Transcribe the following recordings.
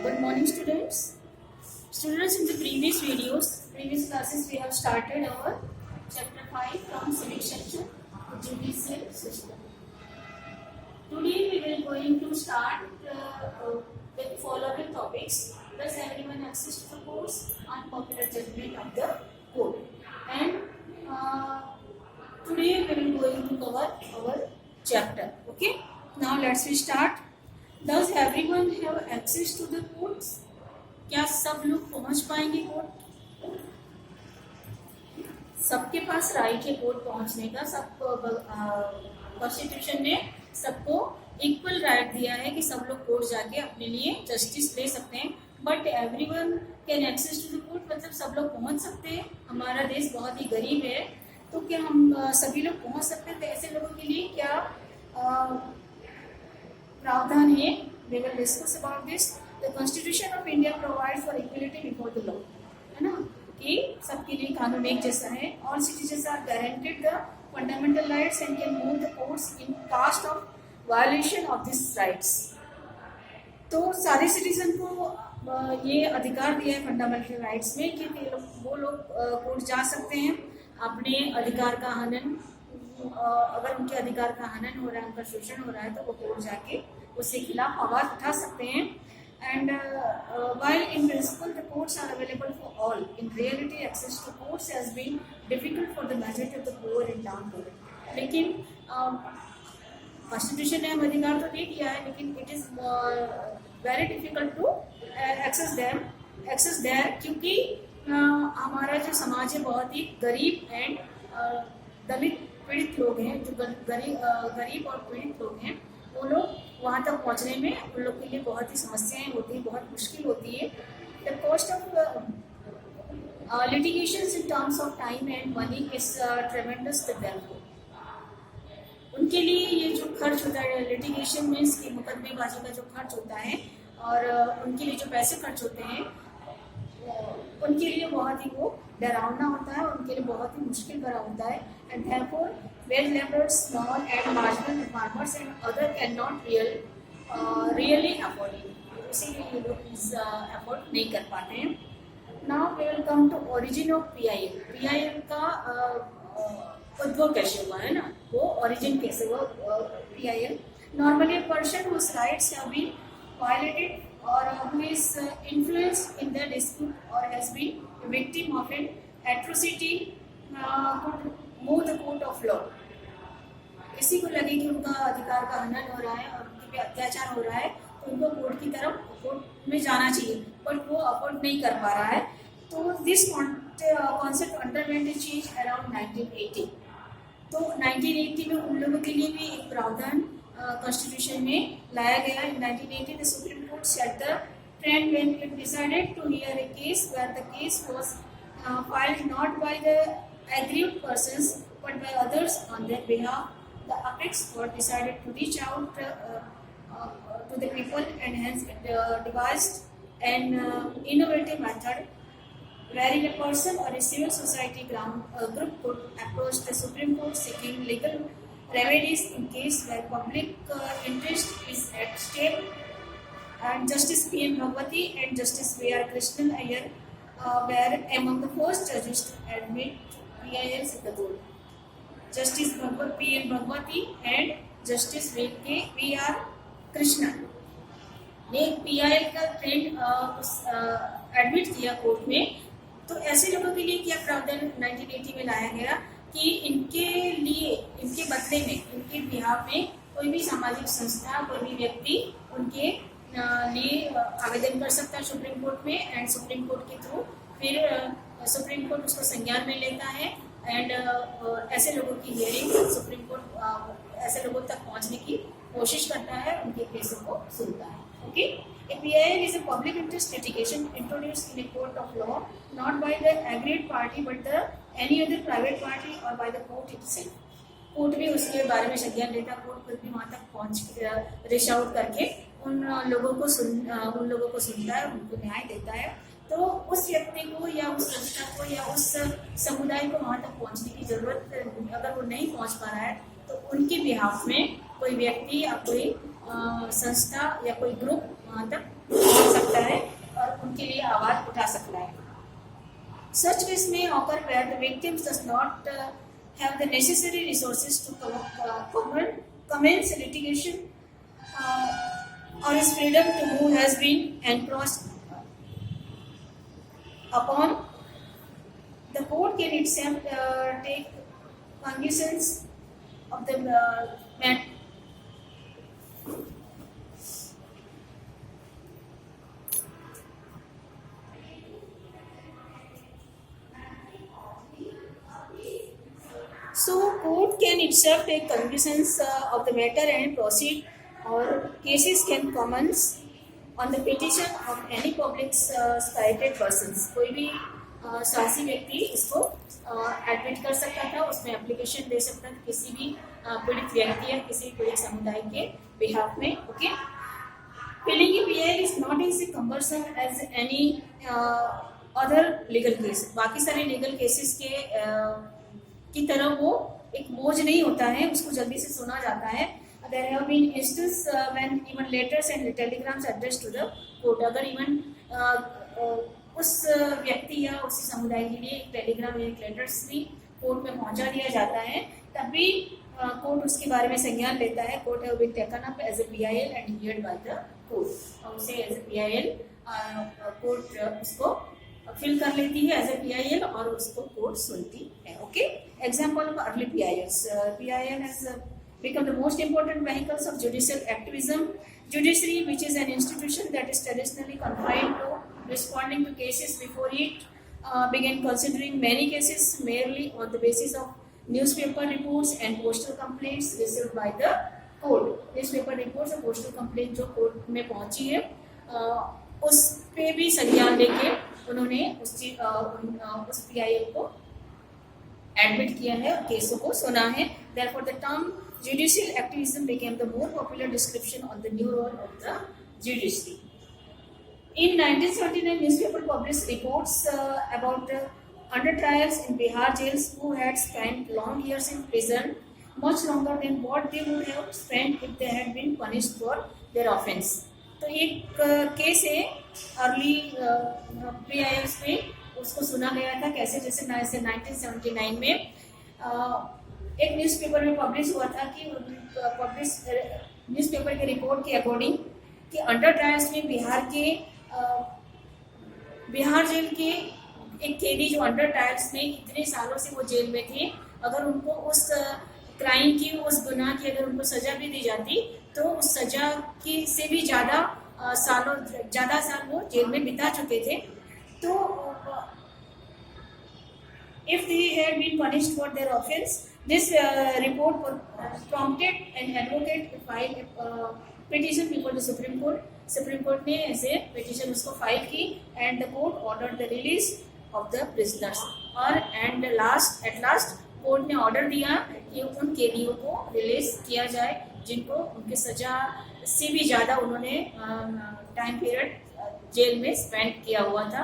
Good morning, students. Students, in the previous classes, we have started our chapter 5 from civic section, judicial system. Today, we will going to start with following topics. Does everyone access to the course? Unpopular judgment of the court. And today, we will going to cover our chapter. Okay. Now, let's start. Does everyone have access to the courts? क्या सब लोग पहुंच पाएंगे court? सबके पास right है court पहुंचने का। सब कॉन्स्टिट्यूशन ने सबको इक्वल राइट दिया है कि सब लोग कोर्ट जाके अपने लिए जस्टिस ले सकते हैं। But everyone can access to the court, मतलब सब लोग पहुंच सकते हैं। हमारा देश बहुत ही गरीब है, तो क्या हम सभी लोग पहुंच सकते हैं? तो ऐसे लोगों के लिए क्या प्रावधान है? We will discuss about this. The Constitution of India provides for equality before the law. है ना, कि सबके लिए कानून एक जैसा है। All citizens are guaranteed the fundamental rights and can move the courts in case of violation of these rights. तो सारे सिटीजन को ये अधिकार दिया है फंडामेंटल राइट्स में कि वो लोग कोर्ट जा सकते हैं अपने अधिकार का हनन, अगर उनके अधिकार का हनन हो रहा है, उनका शोषण हो रहा है, तो वो कोर्ट जाके उसके खिलाफ आवाज उठा सकते हैं। And while in principle the courts are available for all, in reality access to courts has been difficult for the majority of the poor and down poor. लेकिन कॉन्स्टिट्यूशन ने हमें अधिकार तो दे दिया है, लेकिन it is very difficult to access there, क्योंकि हमारा जो समाज है बहुत ही गरीब एंड दलित पीड़ित लोग हैं। जो गरीब और पीड़ित लोग हैं, वो लोग वहाँ तक पहुँचने में उन लोग के लिए बहुत ही समस्याएं होती हैं, बहुत मुश्किल होती है। The cost of litigations in terms of time and money is tremendous to them. उनके लिए ये जो खर्च होता है लिटिगेशन में, इसकी मुकदमेबाजी का जो खर्च होता है और उनके लिए जो पैसे खर्च होते हैं, उनके लिए बहुत ही वो डरावना होता है, उनके लिए बहुत ही मुश्किल भरा होता है। And therefore wage laborers, small and marginal farmers and other cannot really afford it. इसीलिए ये लोग अफोर्ड नहीं कर पाते हैं। Now we will come to origin of PIL. PIL का उद्भव कैसे हुआ है ना, वो ओरिजिन कैसे हुआ PIL? Normally a person whose rights have been violated or who is influenced in the dispute or has been a victim of an atrocity could move the court of law. किसी को लगे कि उनका अधिकार का हनन हो रहा है और उनके पे अत्याचार हो रहा है, तो उनको कोर्ट में जाना चाहिए, बट वो अफोर्ड नहीं कर पा रहा है। तो this concept underwent A change around 1980। तो 1980 में उन लोगों के लिए भी एक प्रावधान कॉन्स्टिट्यूशन में लाया गया। इन 1980 the Supreme Court set the trend when it decided to hear a case where the case was filed not by the aggrieved persons but by others on their behalf. The apex court decided to reach out to the people, and hence it devised an innovative method wherein a person or a civil society group could approach the Supreme Court seeking legal remedies in case where public interest is at stake. And Justice P.N. Bhagwati and Justice V.R. Krishnan Iyer were among the first judges to admit PILs in the court. Justice P.N. Bhagwati and Justice V.R. Krishnan ने PIL का trend admit किया court में। तो ऐसे लोगों के लिए क्या प्रावधान 1980 में लाया गया कि इनके लिए, इनके बदले में, इनके बिहाफ में कोई भी सामाजिक संस्था, कोई भी व्यक्ति उनके लिए आवेदन कर सकता है सुप्रीम कोर्ट में, एंड सुप्रीम कोर्ट के थ्रू फिर सुप्रीम कोर्ट उसको संज्ञान में लेता है एंड ऐसे लोगों की हियरिंग सुप्रीम कोर्ट ऐसे लोगों तक पहुंचने की कोशिश करता है, उनके केसों को सुनता है। Okay, a PIL is a public interest litigation introduced in a court of law not by the aggrieved party but the any other private party or by the court itself. Court भी उसके बारे में संज्ञान लेता है, court खुद भी वहाँ तक पहुँच रीच आउट करके उन लोगों को सुनता है, उनको न्याय देता है। तो उस व्यक्ति को या उस संस्था को या उस समुदाय को वहाँ तक पहुँचने की जरूरत, अगर वो नहीं पहुँच पा रहा है, तो उनके बिहाफ में कोई व्यक्ति या कोई संस्था या कोई ग्रुप वहाँ तक पहुँच सकता है और उनके लिए आवाज़ उठा सकता है. Such case may occur where the victim does not have the necessary resources to commence litigation, or his freedom to move has been encroached upon. The court can itself take cognizance of the matter. So, court can itself take cognizance of the matter and proceed, or cases can commence on the petition of any public spirited persons. कोई भी साहसी व्यक्ति इसको admit कर सकता था, उसमें application दे सकता था किसी भी पीड़ित व्यक्ति या किसी पीड़ित समुदाय के बिहाफ में. Okay, filing a PIL is not as cumbersome as any other legal case. बाकी सारे लीगल केसेस के की तरह वो एक बोझ नहीं होता है, उसको जल्दी से सुना जाता है. There have been instances when even letters and telegrams addressed to the court. अगर इवन उस व्यक्ति या उसी समुदाय के लिए एक टेलीग्राम या एक लेटर्स भी कोर्ट में पहुंचा दिया जाता है, तब भी कोर्ट उसके बारे में संज्ञान लेता है. Court have been taken up as a PIL and heard by the court. और उसे एज ए PIL कोर्ट उसको फिल कर लेती है एज ए PIL और उसको कोर्ट सुनती है. Okay, example of early PILs. PIL has become the most important vehicles of judicial activism. Judiciary, which is an institution that is traditionally confined to responding to cases before it, began considering many cases merely on the basis of newspaper reports and postal complaints received by the court. Newspaper reports और postal complaints जो court में पहुंची है, उस पे भी संज्ञान लेके उन्होंने उस PIL को एडमिट किया है और केसों को सुना है. Therefore, the term judicial activism became the more popular description on the new role of the judiciary. In 1979, newspaper published reports about under trials in Bihar jails who had spent long years in prison, much longer than what they would have spent if they had been punished for their offence. तो एक case है early PILs पे, उसको सुना गया था कैसे, जैसे 1979 में एक न्यूज़पेपर में पब्लिश हुआ था कि न्यूज़पेपर के रिपोर्ट के अकॉर्डिंग कि अंडर ट्रायल्स में बिहार जेल के एक कैदी जो अंडर ट्रायल्स में इतने सालों से वो जेल में थे, अगर उनको उस क्राइम की, उस गुनाह की अगर उनको सजा भी दी जाती तो उस सजा की से भी ज़्यादा साल वो जेल में बिता चुके थे. तो if they had been punished for their offence, this report prompted an advocate to file a petition before the Supreme Court. Supreme Court ने ऐसे petition उसको फाइल की and the court ordered the release of the prisoners. और at last court ने order दिया कि उन कैदियों को रिलीज किया जाए जिनको उनकी सजा से भी ज़्यादा उन्होंने टाइम पीरियड जेल में स्पेंड किया हुआ था,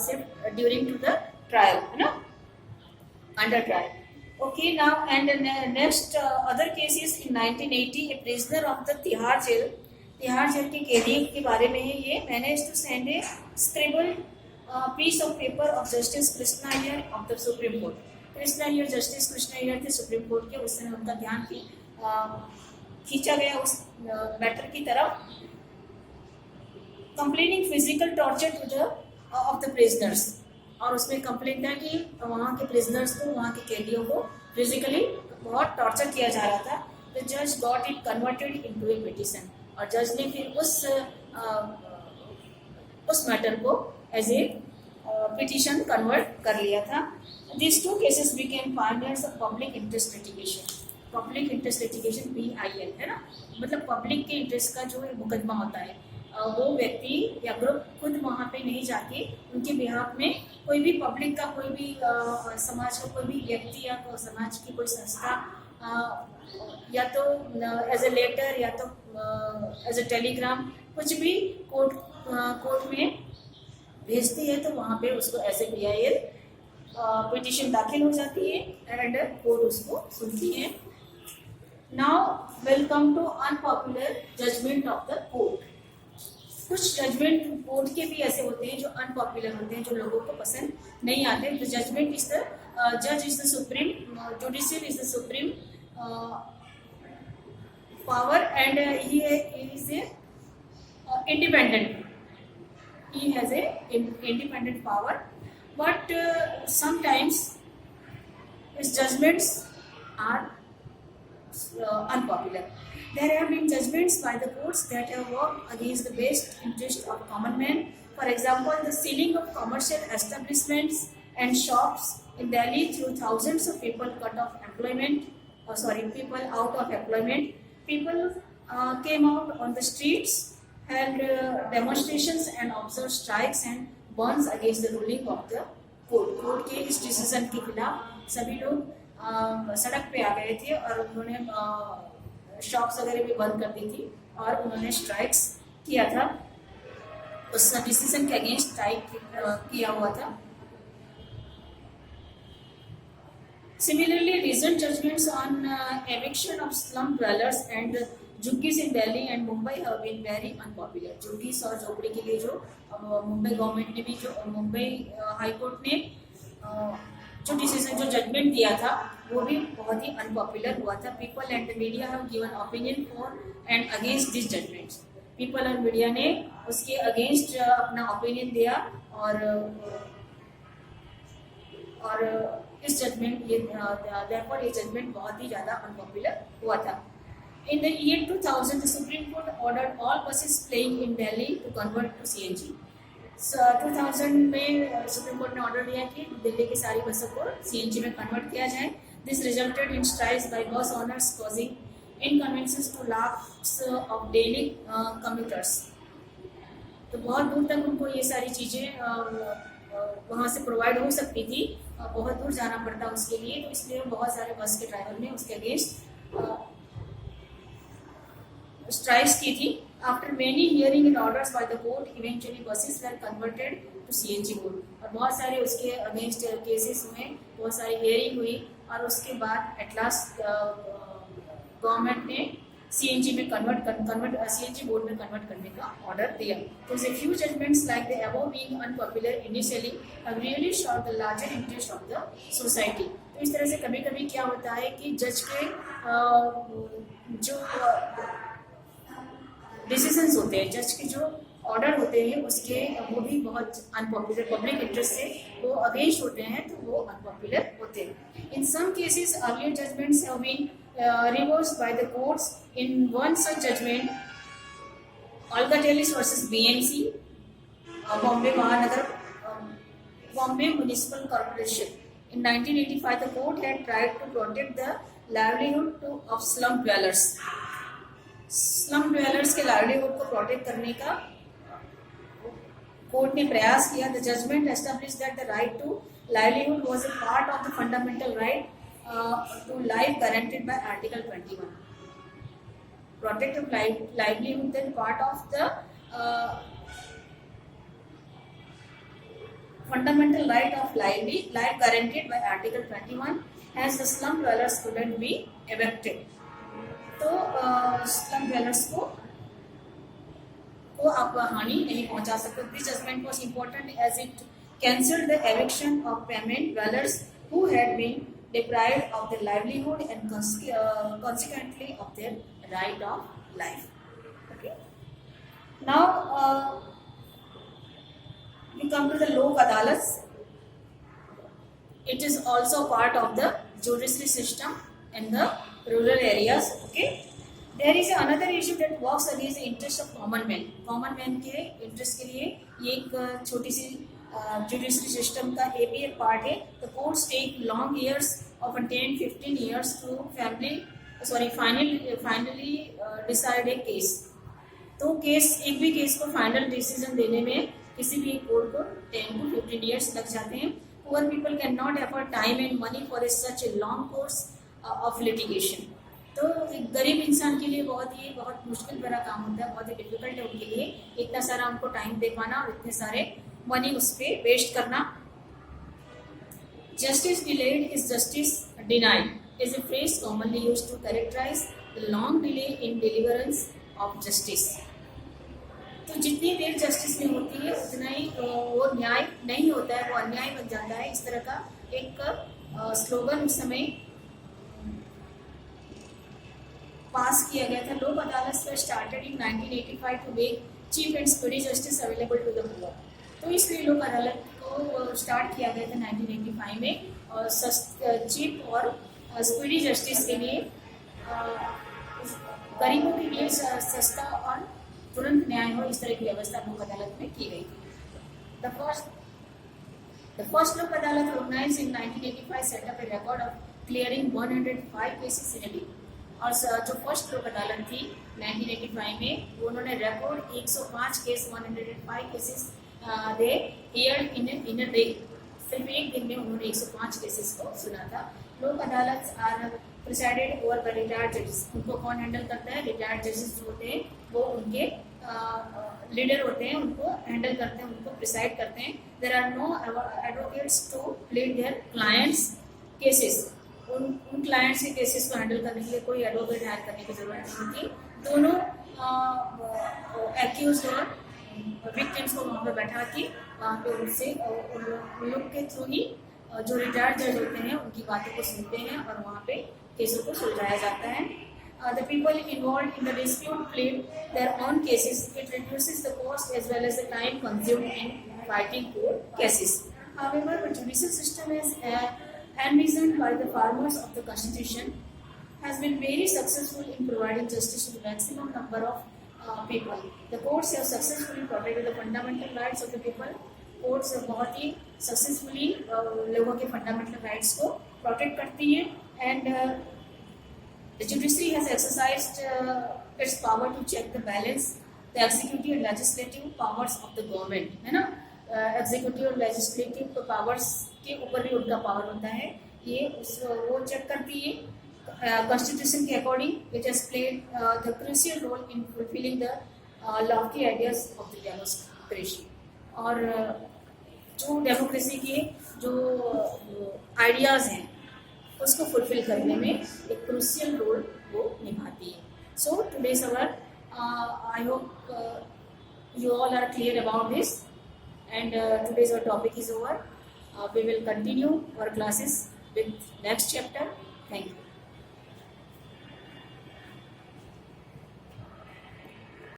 सिर्फ ड्यूरिंग टू द ट्रायल, है ना, under trial. Okay, now and next other cases in 1980, a prisoner of the Tihar jail के कैदी के बारे में है ये. managed to send a scribbled piece of paper of Justice Krishna Iyer of the Supreme Court. Krishna Iyer, justice Krishna Iyer थे supreme court के. उस समय उनका ध्यान खींचा गया उस मैटर की तरफ. Complaining physical torture to the of the prisoners, और उसमें कंप्लेंट है कि वहाँ के प्रिजनर्स को, वहाँ के कैदियों को फिजिकली बहुत टॉर्चर किया जा रहा था. द जज got it converted into A petition, और जज ने फिर उस मैटर को एज ए पिटिशन कन्वर्ट कर लिया था. These two cases became pioneers of public interest litigation. Public interest litigation PIL है ना, मतलब पब्लिक के इंटरेस्ट का जो मुकदमा होता है, वो व्यक्ति या ग्रुप खुद वहाँ पे नहीं जाके उनके बिहाफ में कोई भी पब्लिक का, कोई भी समाज का कोई भी व्यक्ति या समाज की कोई संस्था या तो एज ए लेटर या तो एज ए टेलीग्राम कुछ भी कोर्ट में भेजती है, तो वहाँ पे उसको एज ए PIL पिटिशन दाखिल हो जाती है एंड कोर्ट उसको सुनती है. Now will come to unpopular judgment of the court. कुछ जजमेंट कोर्ट के भी ऐसे होते हैं जो अनपॉपुलर होते हैं, जो लोगों को पसंद नहीं आते। द जजमेंट इज द जज is the supreme, judicial is the supreme power, and he is a independent. He has a independent power, but sometimes his judgments are unpopular. There have been judgments by the courts that have worked against the best interest of common man. For example, the sealing of commercial establishments and shops in Delhi through thousands of people cut off employment. People out of employment. People came out on the streets, held demonstrations and observed strikes and burns against the ruling of the court. Court के इस decision के खिलाफ सभी लोग सड़क पे आ गए थे और उन्होंने शॉप्स वगैरह भी बंद कर दी थी और उन्होंने स्ट्राइक्स किया था। उस डिसीजन के अगेंस्ट स्ट्राइक किया हुआ था। Similarly, recent judgments on eviction of slum dwellers and झुग्गीज in Delhi and Mumbai have been very unpopular. झुग्गीज और झोपड़ी के लिए जो मुंबई गवर्नमेंट ने भी, जो मुंबई हाई कोर्ट ने जो डिसीजन, जो जजमेंट दिया था, वो भी बहुत ही अनपॉपुलर हुआ था। People and the media have given opinion for and against this judgments. People और मीडिया ने उसके अगेंस्ट अपना ओपिनियन दिया और इस जजमेंट ये जजमेंट बहुत ही ज़्यादा अनपॉपुलर हुआ था। In the year 2000, the Supreme Court ordered all buses plying in Delhi to convert to CNG. So 2000 में सुप्रीम कोर्ट ने ऑर्डर दिया कि दिल्ली की सारी बसों को CNG में कन्वर्ट किया जाए। This resulted in strikes by bus owners, causing inconveniences to lakhs of daily commuters. तो बहुत दूर तक उनको ये सारी चीज़ें वहाँ से प्रोवाइड हो सकती थी, बहुत दूर जाना पड़ता उसके लिए, तो इसलिए बहुत सारे बस के ड्राइवर ने उसके अगेंस्ट स्ट्राइक्स की थी। After many hearing and orders by the court, eventually buses were converted to CNG mode. और बहुत सारे उसके अगेंस्ट केसेस हुए, बहुत सारी हियरिंग हुई और उसके बाद एट लास्ट गवर्नमेंट ने CNG में CNG बोर्ड में कन्वर्ट करने का ऑर्डर दिया। तो a few judgments like the above being unpopular initially have really served the larger interest of the society. तो इस तरह से कभी कभी क्या होता है कि जज के जो डिसीजंस होते हैं, जज के जो ऑर्डर होते हैं, उसके वो भी बहुत अनपॉपुलर, पब्लिक इंटरेस्ट से वो अगेंस्ट होते हैं, तो वो अनपॉपुलर होते हैं। In some cases earlier judgments have been reversed by the courts. In one such judgment, Olga Tellis versus BMC, Bombay Municipal Corporation. In 1985, the court had tried to protect the livelihood of slum dwellers. Slum dwellers के livelihood को protect करने का court ने प्रयास किया। The judgment established that the right to livelihood was a part of the fundamental right to life guaranteed by Article 21. Protect of livelihood, then part of the fundamental right of life guaranteed by Article 21, as the slum dwellers couldn't be evicted. तो slum dwellers को आप हानि नहीं पहुंचा सकते। This judgment was important as it cancelled the eviction of payment dwellers who had been deprived of their livelihood and consequently of their right of life. Okay. Now we come to the Lok Adalats. It is also part of the judiciary system in the rural areas. Okay. There is another issue that works against the interest of common man. Common man के interest के लिए ये एक छोटी सी judiciary system का ये भी एक part है। The courts take long years, often 10-15 years to finally decide a case. तो एक भी केस को फाइनल डिसीजन देने में किसी भी कोर्ट को 10 to 15 years लग जाते हैं। Poor people cannot afford time and money for such a long course of litigation. तो एक गरीब इंसान के लिए बहुत मुश्किल भरा काम होता है, बहुत ही डिफिकल्ट है उनके लिए इतना सारा उनको टाइम दे पाना और इतने सारे मनी उस पर वेस्ट करना। Justice delayed is justice denied is a phrase commonly used to characterize long delay in deliverance of justice. तो जितनी देर जस्टिस नहीं होती है उतना ही वो न्याय नहीं होता है, वो अन्याय बन जाता है। इस तरह का एक स्लोगन उस समय पास किया गया था। Lok Adalat were started in 1985 to make cheap and speedy justice available to the poor. तो इसलिए लोक अदालत को स्टार्ट किया गया था 1985 में, और चीप और स्पीडी जस्टिस के लिए, गरीबों के लिए सस्ता और तुरंत न्याय हो, इस तरह की व्यवस्था लोक अदालत में की गई थी। The first लोक अदालत organized in 1985 set up a record of clearing 105 cases in a day। और जो फर्स्ट लोक अदालत थी 1985 में, उन्होंने record 105 case 105 cases they heard in a day. सिर्फ एक दिन में उन्होंने 105 केसेस को सुना था। Lok Adalat are presided over by retired जजेस। उनको कौन हैंडल करता है? रिटायर्ड जजेस जो होते हैं वो उनके लीडर होते हैं, उनको हैंडल करते हैं, उनको प्रिसाइड करते हैं। There are no advocates to plead their clients cases. उन क्लाइंट्स के केसेस को हैंडल करने के लिए कोई एडवोकेट हायर करने की जरूरत नहीं होती। दोनों एक्यूज और विक्टिम्स को वहाँ पे बैठा के वहाँ पे उनसे उन लोग के थ्रू ही जो रिटायर्ड जज होते हैं उनकी बातों को सुनते हैं और वहाँ पे केसों को सुलझाया जाता है। The people involved in the dispute plead their own cases. It reduces the cost as well as the time consumed in fighting court cases. However, the judicial system is envisioned by the farmers of the Constitution has been very successful in providing justice to the maximum number of people. The courts have successfully protected the fundamental rights of the people. Courts बहुत ही successfully लोगों के fundamental rights को protect करती हैं। And the judiciary has exercised its power to check the balance the executive and legislative powers of the government, है ना। Executive और legislative powers के ऊपर भी उनका पावर होता है, ये वो चेक करती है कॉन्स्टिट्यूशन के according, which has played the crucial role in fulfilling the lofty ideas of the democracy. और जो डेमोक्रेसी के जो आइडियाज़ हैं उसको फुलफिल करने में एक क्रूशियल रोल वो निभाती है। So today's our I hope you all are clear about this, and today's our topic is over. We will continue our classes with next chapter. Thank you.